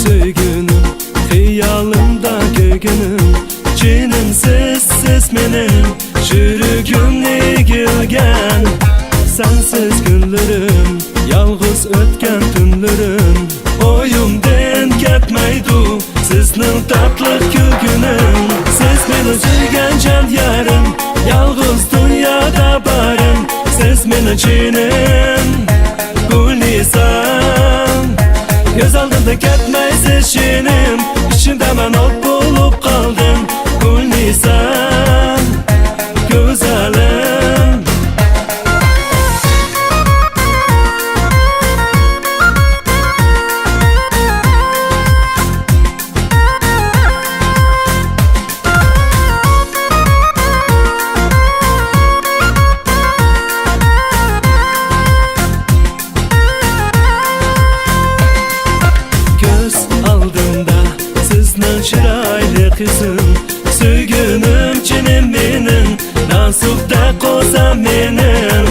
Söygünüm, xiyalımda gögünüm, cinim siz menim, çürügümni gülgen. Sensiz günlerim, yalğız ötken tünlerim, oyumden ketmeydu sizning tatlı külgünüm. Siz meni suygan can yarim, yalğız dünyada barım, siz meni cinim, Gul Nisan. Göz aldımda ketmeysiz şinim, içimde ben ot bulup kaldım. Gul Nisan, güzelim. Çıraylı kızım, söygünüm cinim benim, nasipte kozam benim.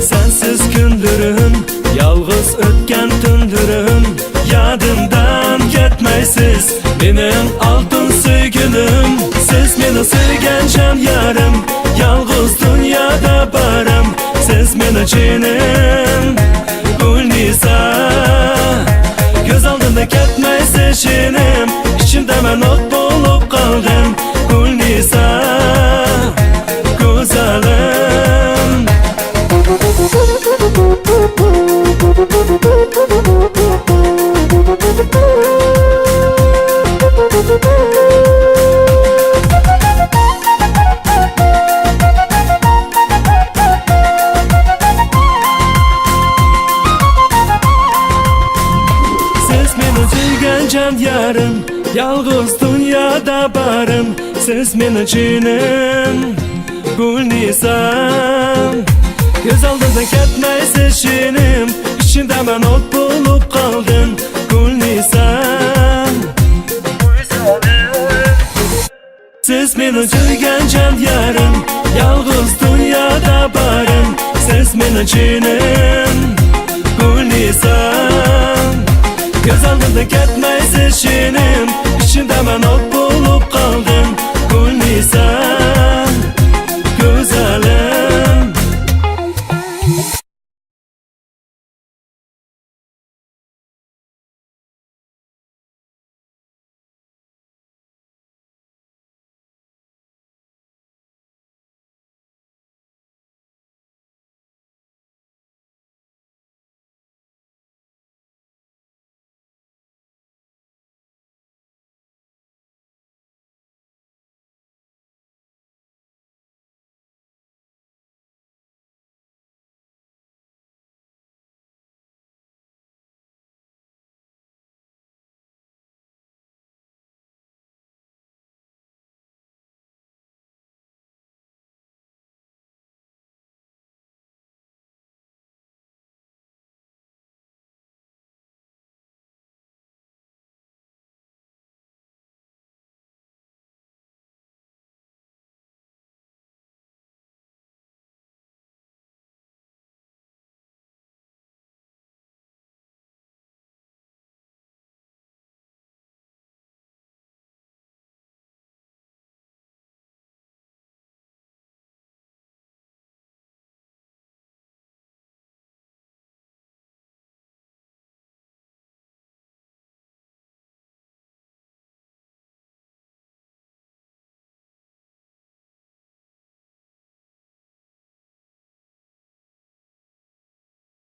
Sensiz günlerim, yalğız ötken tündürüm, yadımdan ketmeysiz benim altın söygünüm. Siz meni sevgen can yarım, yalğız dünyada barım, siz meni cinim, Gul Nisan. Göz aldımda ketmeysiz şinim, İçimde ben ot bulup kaldım. Gul Nisan, güzelim. Siz meni suygan can yarım, yalğız dünyada barım, siz meni cinim, Gul Nisan. Göz aldımda ketmeysiz şinim, içimde ben ot bulup kaldım. Gul Nisan. Siz meni suygan can yarım, yalğız dünyada barım, siz meni cinim, Gul Nisan. Göz aldımda ketmeysiz şinim, içimde ben ot